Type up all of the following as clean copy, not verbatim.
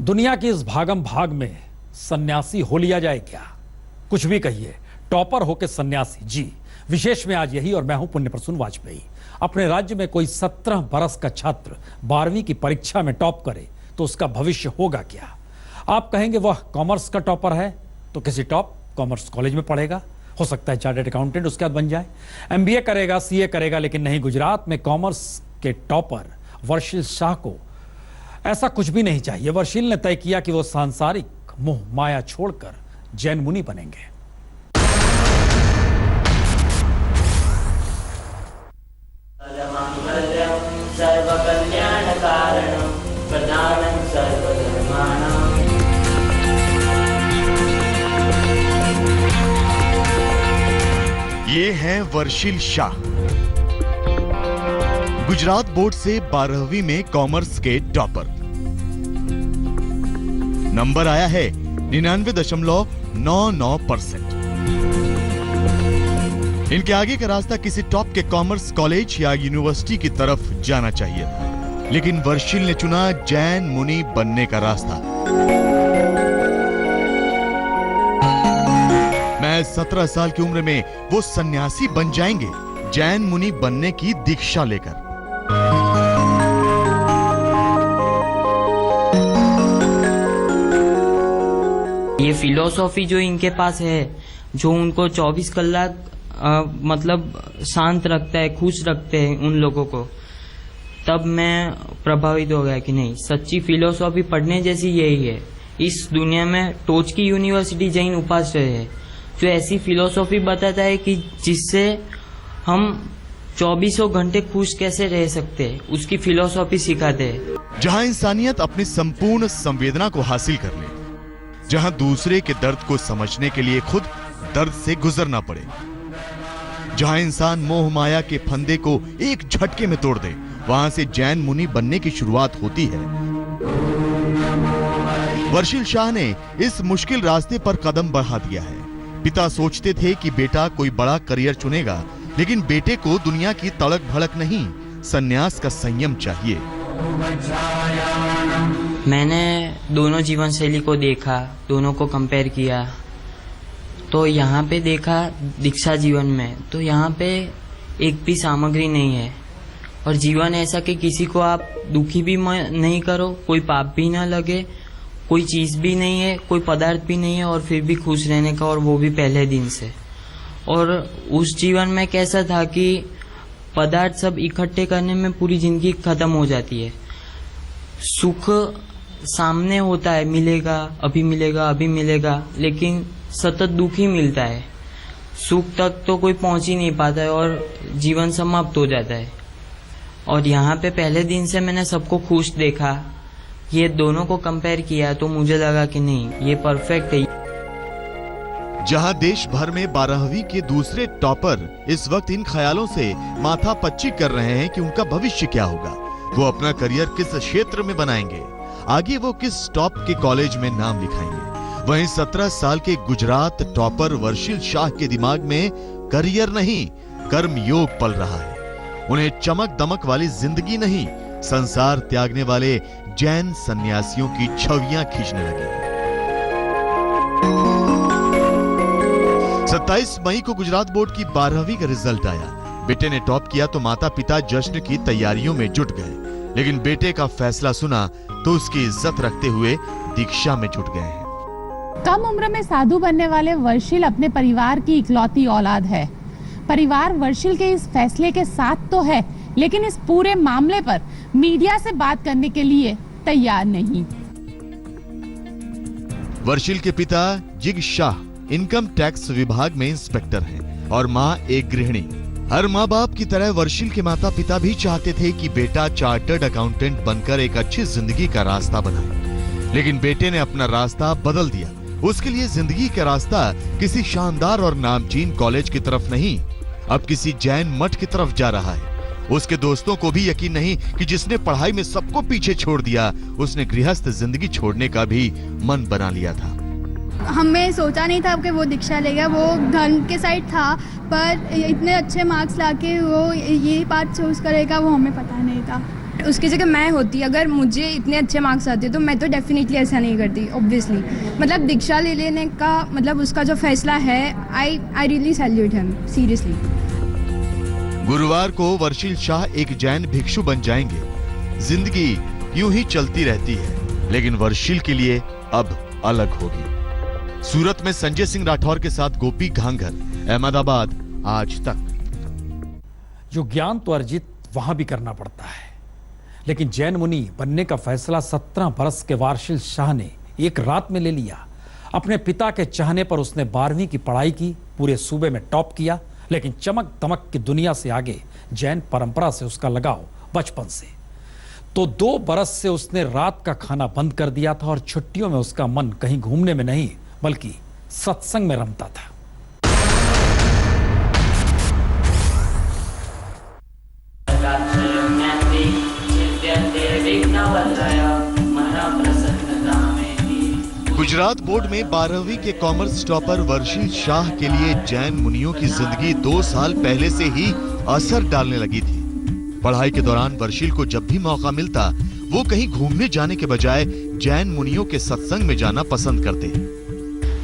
दुनिया की इस भागम भाग में सन्यासी हो लिया जाए क्या? कुछ भी कहिए, टॉपर होके सन्यासी जी। विशेष में आज यही, और मैं हूं पुण्य प्रसून वाजपेयी। अपने राज्य में कोई 17 बरस का छात्र 12वीं की परीक्षा में टॉप करे तो उसका भविष्य होगा क्या? आप कहेंगे वह कॉमर्स का टॉपर है तो किसी टॉप कॉमर्स कॉलेज में पढ़ेगा, हो सकता है चार्टर्ड अकाउंटेंट उसके बाद बन जाए, MBA करेगा, CA करेगा। लेकिन नहीं, गुजरात में कॉमर्स के टॉपर वर्षिल शाह को ऐसा कुछ भी नहीं चाहिए। वर्षिल ने तय किया कि वो सांसारिक मोह माया छोड़कर जैन मुनि बनेंगे। ये हैं वर्षिल शाह। गुजरात बोर्ड से 12वीं में कॉमर्स के टॉपर। नंबर आया है 99.99%। इनके आगे का रास्ता किसी टॉप के कॉमर्स कॉलेज या यूनिवर्सिटी की तरफ जाना चाहिए था, लेकिन वर्षिल ने चुना जैन मुनि बनने का रास्ता। मैं 17 साल की उम्र में वो सन्यासी बन जाएंगे, जैन मुनि बनने की दीक्षा लेकर। ये फिलॉसफी जो इनके पास है, जो उनको 24 कलाक मतलब शांत रखता है, खुश रखते हैं उन लोगों को, तब मैं प्रभावित हो गया कि नहीं, सच्ची फिलॉसफी पढ़ने जैसी यही है। इस दुनिया में टोच की यूनिवर्सिटी जैन उपाध्याय है, जो ऐसी फिलॉसफी बताता है कि जिससे हम 24 घंटे खुश कैसे रह सकते हैं, उसकी फिलॉसफी सिखाते हैं। जहां इंसानियत अपनी संपूर्ण संवेदना को हासिल कर ले, जहां दूसरे के दर्द को समझने के लिए खुद दर्द से गुजरना पड़े, जहां इंसान मोह माया के फंदे को एक झटके में तोड़ दे, वहां से जैन मुनि बनने की शुरुआत होती है। वर्षिल शाह ने इस मुश्किल रास्ते पर कदम बढ़ा दिया है। पिता सोचते थे कि बेटा कोई बड़ा करियर चुनेगा, लेकिन बेटे को दुनिया की तड़क भड़क नहीं, सन्यास का संयम चाहिए। मैंने दोनों जीवन शैली को देखा, दोनों को कंपेयर किया, तो यहाँ पे देखा दीक्षा जीवन में, तो यहाँ पे एक भी सामग्री नहीं है। और जीवन ऐसा कि किसी को आप दुखी भी नहीं करो, कोई पाप भी ना लगे, कोई चीज भी नहीं है, कोई पदार्थ भी नहीं है, और फिर भी खुश रहने का, और वो भी पहले दिन से। और उस जीवन में कैसा था कि पदार्थ सब इकट्ठे करने में पूरी जिंदगी खत्म हो जाती है। सुख सामने होता है, मिलेगा, अभी मिलेगा, अभी मिलेगा, लेकिन सतत दुख ही मिलता है। सुख तक तो कोई पहुंच ही नहीं पाता है और जीवन समाप्त हो जाता है। और यहाँ पे पहले दिन से मैंने सबको खुश देखा, ये दोनों को कंपेयर किया, तो मुझे लगा कि नहीं, ये परफेक्ट है। जहां देश भर में 12वीं के दूसरे टॉपर इस वक्त इन ख्यालों से माथा पच्ची कर रहे हैं कि उनका भविष्य क्या होगा, वो अपना करियर किस क्षेत्र में बनाएंगे, आगे वो किस टॉप के कॉलेज में नाम लिखाएंगे, वहीं 17 साल के गुजरात टॉपर वर्षिल शाह के दिमाग में करियर नहीं, कर्म योग पल रहा है। उन्हें चमक दमक वाली जिंदगी नहीं, संसार त्यागने वाले जैन सन्यासियों की छवियां खींचने लगी। 27 मई को गुजरात बोर्ड की 12वीं का रिजल्ट आया। बेटे ने टॉप किया तो माता पिता जश्न की तैयारियों में जुट गए, लेकिन बेटे का फैसला सुना तो उसकी इज्जत रखते हुए दीक्षा में जुट गए हैं। कम उम्र में साधु बनने वाले वर्षिल अपने परिवार की इकलौती औलाद है। परिवार वर्षिल के इस फैसले के साथ तो है, लेकिन इस पूरे मामले पर मीडिया से बात करने के लिए तैयार नहीं। वर्षिल के पिता जिग शाह इनकम टैक्स विभाग में इंस्पेक्टर हैं और मां एक गृहिणी। हर माँ बाप की तरह वर्षिल के माता पिता भी चाहते थे कि बेटा चार्टर्ड अकाउंटेंट बनकर एक अच्छी जिंदगी का रास्ता बनाए, लेकिन बेटे ने अपना रास्ता बदल दिया। उसके लिए जिंदगी का रास्ता किसी शानदार और नामचीन कॉलेज की तरफ नहीं, अब किसी जैन मठ की तरफ जा रहा है। उसके दोस्तों को भी यकीन नहीं कि जिसने पढ़ाई में सबको पीछे छोड़ दिया, उसने गृहस्थ जिंदगी छोड़ने का भी मन बना लिया था। हमें सोचा नहीं था कि वो दीक्षा लेगा, वो धर्म के साइड था, पर इतने अच्छे मार्क्स लाके वो ये बात चूज करेगा वो हमें पता नहीं था। उसकी जगह मैं होती, अगर मुझे इतने अच्छे मार्क्स आते तो मैं तो डेफिनेटली ऐसा नहीं करती ऑब्वियसली। मतलब दीक्षा ले लेने का मतलब उसका जो फैसला है, I really salute him seriously. गुरुवार को वर्षिल शाह एक जैन भिक्षु बन जाएंगे। जिंदगी यूं ही चलती रहती है, लेकिन वर्षिल के लिए अब अलग होगी। सूरत में संजय सिंह राठौर के साथ गोपी घांगर, अहमदाबाद, आज तक। जो ज्ञान तो अर्जित वहां भी करना पड़ता है, लेकिन जैन मुनि बनने का फैसला 17 बरस के वर्षिल शाह ने एक रात में ले लिया। अपने पिता के चाहने पर उसने 12वीं की पढ़ाई की, पूरे सूबे में टॉप किया, लेकिन चमक दमक की दुनिया से आगे जैन परंपरा से उसका लगाव बचपन से। तो 2 बरस से उसने रात का खाना बंद कर दिया था और छुट्टियों में उसका मन कहीं घूमने में नहीं बल्कि सत्संग में रमता था। गुजरात बोर्ड में 12वीं के कॉमर्स टॉपर वर्षिल शाह के लिए जैन मुनियों की जिंदगी 2 साल पहले से ही असर डालने लगी थी। पढ़ाई के दौरान वर्षिल को जब भी मौका मिलता, वो कहीं घूमने जाने के बजाय जैन मुनियों के सत्संग में जाना पसंद करते।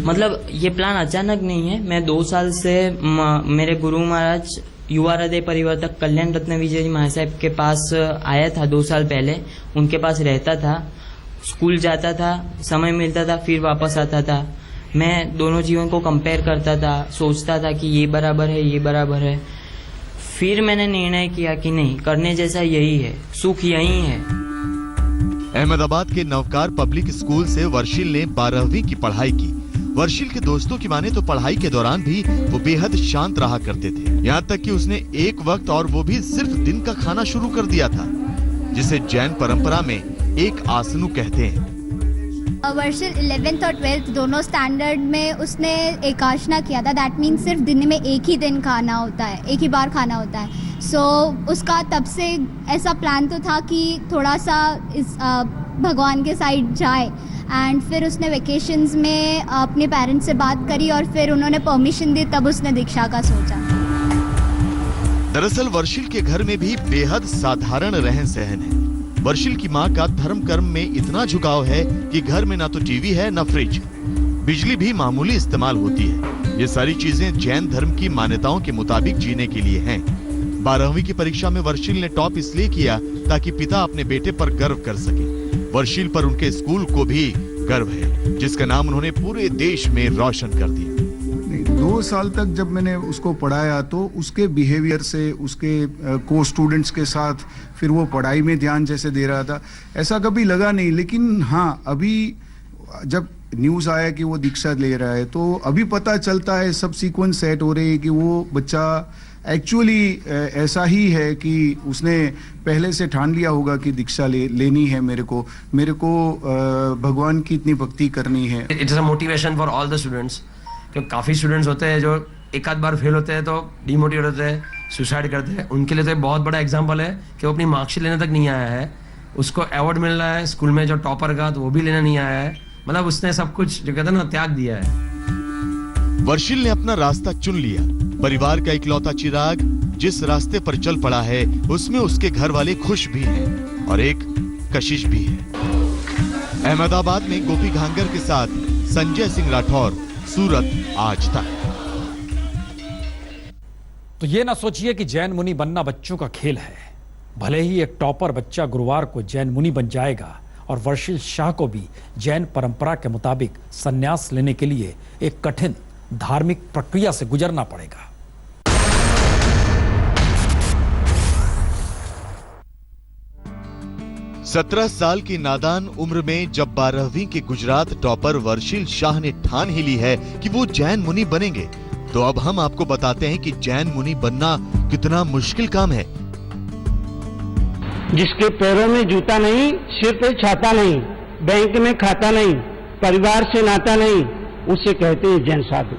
मतलब ये प्लान अचानक नहीं है। मैं 2 साल से मेरे गुरु महाराज युवा हृदय परिवर्तक कल्याण रत्न विजय जी महासाहेब के पास आया था 2 साल पहले। उनके पास रहता था, स्कूल जाता था, समय मिलता था, फिर वापस आता था। मैं दोनों जीवन को कंपेयर करता था, सोचता था कि ये बराबर है, ये बराबर है। फिर मैंने निर्णय किया कि नहीं, करने जैसा यही है, सुख यही है। अहमदाबाद के नवकार पब्लिक स्कूल से वर्षिल ने 12वीं की पढ़ाई की। वर्षिल के दोस्तों की माने तो पढ़ाई के दौरान भी वो बेहद शांत रहा करते थे। यहाँ तक कि उसने एक वक्त, और वो भी सिर्फ दिन का खाना शुरू कर दिया था, जिसे जैन परंपरा में एक आसनु कहते हैं। वर्षिल 11th और 12th दोनों स्टैंडर्ड में उसने एकाशना किया था। दैट मीन्स सिर्फ दिन में एक ही दिन खाना होता है, एक ही बार खाना होता है। सो उसका तब से ऐसा प्लान तो था कि थोड़ा सा इस भगवान के साइड जाए। एंड फिर उसने वेकेशंस में अपने पेरेंट्स से बात करी और फिर उन्होंने परमिशन दी, तब उसने दीक्षा का सोचा। दरअसल वर्षिल के घर में भी बेहद साधारण रहन सहन है। वर्षिल की मां का धर्म कर्म में इतना झुकाव है कि घर में ना तो टीवी है, ना फ्रिज। बिजली भी मामूली इस्तेमाल होती है। ये सारी चीजें जैन धर्म की मान्यताओं के मुताबिक जीने के लिए हैं। 12वीं की परीक्षा में वर्षिल ने टॉप इसलिए किया ताकि पिता अपने बेटे पर गर्व कर सके। वर्षिल पर उनके स्कूल को भी गर्व है, जिसका नाम उन्होंने पूरे देश में रोशन कर दिया। 2 साल तक जब मैंने उसको पढ़ाया तो उसके बिहेवियर से, उसके को स्टूडेंट्स के साथ, फिर वो पढ़ाई में ध्यान जैसे दे रहा था, ऐसा कभी लगा नहीं। लेकिन हाँ, अभी जब न्यूज़ आया कि वो दीक्षा ले रहा है तो अभी पता चलता है, सब सीक्वेंस सेट हो रहे हैं कि वो बच्चा एक्चुअली ऐसा ही है कि उसने पहले से ठान लिया होगा कि दीक्षा लेनी है। मेरे को भगवान की इतनी भक्ति करनी है। It is a motivation for all the students. क्योंकि काफ़ी स्टूडेंट्स होते हैं जो एक आध बार फेल होते हैं तो डिमोटिवेट होते हैं, सुसाइड करते हैं। उनके लिए तो एक बहुत बड़ा एग्जाम्पल है कि वो अपनी मार्कशीट लेने तक नहीं आया है, उसको अवार्ड मिल रहा है स्कूल में जो टॉपर का, तो वो भी लेने नहीं आया है। मतलब उसने सब कुछ जो कहते हैं ना, त्याग दिया है। वर्षिल ने अपना रास्ता चुन लिया। परिवार का इकलौता चिराग जिस रास्ते पर चल पड़ा है, उसमें उसके घर वाले खुश भी हैं और एक कशिश भी है। अहमदाबाद में गोपी घांगर के साथ संजय सिंह राठौर, सूरत, आज तक। तो ये ना सोचिए कि जैन मुनि बनना बच्चों का खेल है। भले ही एक टॉपर बच्चा गुरुवार को जैन मुनि बन जाएगा और वर्षिल शाह को भी जैन परंपरा के मुताबिक संन्यास लेने के लिए एक कठिन धार्मिक प्रक्रिया से गुजरना पड़ेगा। सत्रह साल की नादान उम्र में जब 12वीं के गुजरात टॉपर वर्षिल शाह ने ठान ही ली है कि वो जैन मुनि बनेंगे, तो अब हम आपको बताते हैं कि जैन मुनि बनना कितना मुश्किल काम है। जिसके पैरों में जूता नहीं, सिर पे छाता नहीं, बैंक में खाता नहीं, परिवार से नाता नहीं, उसे कहते हैं जैन साधु।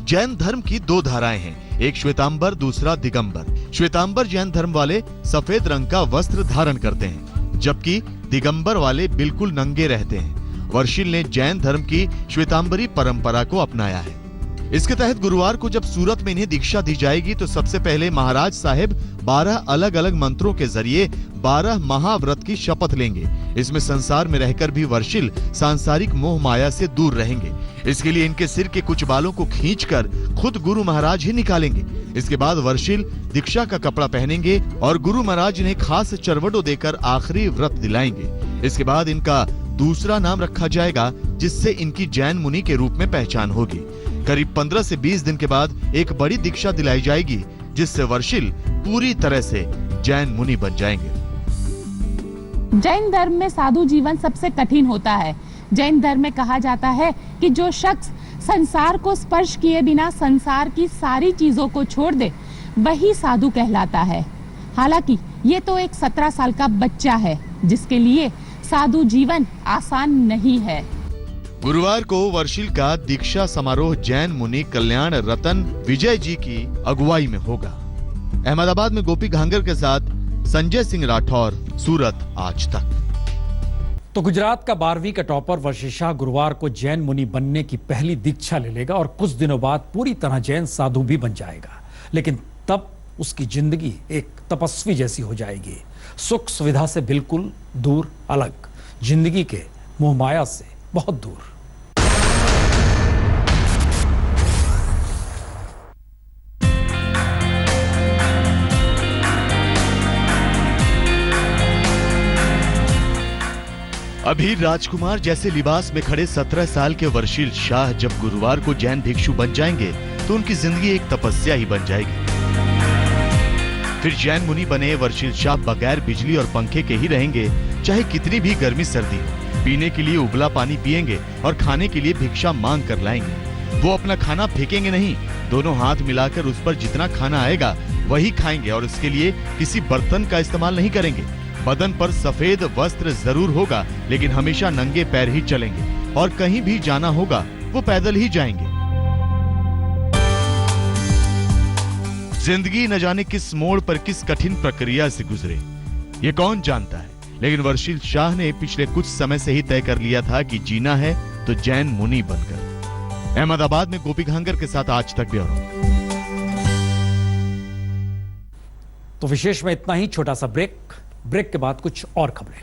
जैन धर्म की 2 धाराएं हैं, एक श्वेतांबर, दूसरा दिगंबर। श्वेतांबर जैन धर्म वाले सफेद रंग का वस्त्र धारण करते हैं, जबकि दिगंबर वाले बिल्कुल नंगे रहते हैं। वर्षिल ने जैन धर्म की श्वेतांबरी परंपरा को अपनाया है। इसके तहत गुरुवार को जब सूरत में इन्हें दीक्षा दी जाएगी तो सबसे पहले महाराज साहेब 12 अलग अलग मंत्रों के जरिए 12 महाव्रत की शपथ लेंगे। इसमें संसार में रहकर भी वर्षिल सांसारिक मोह माया से दूर रहेंगे। इसके लिए इनके सिर के कुछ बालों को खींचकर खुद गुरु महाराज ही निकालेंगे। इसके बाद वर्षिल दीक्षा का कपड़ा पहनेंगे और गुरु महाराज इन्हें खास चरवटो देकर आखिरी व्रत दिलाएंगे। इसके बाद इनका दूसरा नाम रखा जाएगा, जिससे इनकी जैन मुनि के रूप में पहचान होगी। करीब 15 से 20 दिन के बाद एक बड़ी दीक्षा दिलाई जाएगी, जिससे वर्षिल पूरी तरह से जैन मुनि बन जाएंगे। जैन धर्म में साधु जीवन सबसे कठिन होता है। जैन धर्म में कहा जाता है कि जो शख्स संसार को स्पर्श किए बिना संसार की सारी चीजों को छोड़ दे, वही साधु कहलाता है। हालांकि ये तो एक 17 साल का बच्चा है, जिसके लिए साधु जीवन आसान नहीं है। गुरुवार को वर्षिल का दीक्षा समारोह जैन मुनि कल्याण रतन विजय जी की अगुवाई में होगा। अहमदाबाद में गोपी घांगर के साथ संजय सिंह राठौर, सूरत आज तक। तो गुजरात का 12वीं का टॉपर वर्षिल शाह गुरुवार को जैन मुनि बनने की पहली दीक्षा ले लेगा और कुछ दिनों बाद पूरी तरह जैन साधु भी बन जाएगा। लेकिन तब उसकी जिंदगी एक तपस्वी जैसी हो जाएगी, सुख सुविधा से बिल्कुल दूर, अलग, जिंदगी के मोह माया से बहुत दूर। अभी राजकुमार जैसे लिबास में खड़े 17 साल के वर्षिल शाह जब गुरुवार को जैन भिक्षु बन जाएंगे तो उनकी जिंदगी एक तपस्या ही बन जाएगी। फिर जैन मुनि बने वर्षिल शाह बगैर बिजली और पंखे के ही रहेंगे, चाहे कितनी भी गर्मी सर्दी हो। पीने के लिए उबला पानी पिएंगे और खाने के लिए भिक्षा मांग कर लाएंगे। वो अपना खाना फेंकेंगे नहीं, दोनों हाथ मिलाकर उस पर जितना खाना आएगा वही खाएंगे और इसके लिए किसी बर्तन का इस्तेमाल नहीं करेंगे। बदन पर सफेद वस्त्र जरूर होगा, लेकिन हमेशा नंगे पैर ही चलेंगे और कहीं भी जाना होगा वो पैदल ही जाएंगे। जिंदगी न जाने किस मोड़ पर किस कठिन प्रक्रिया से गुजरे, ये कौन जानता है। लेकिन वर्षिल शाह ने पिछले कुछ समय से ही तय कर लिया था कि जीना है तो जैन मुनि बनकर। अहमदाबाद में गोपी घांगर के साथ आज तक ब्यूरो। तो विशेष में इतना ही, छोटा सा ब्रेक के बाद कुछ और खबरें।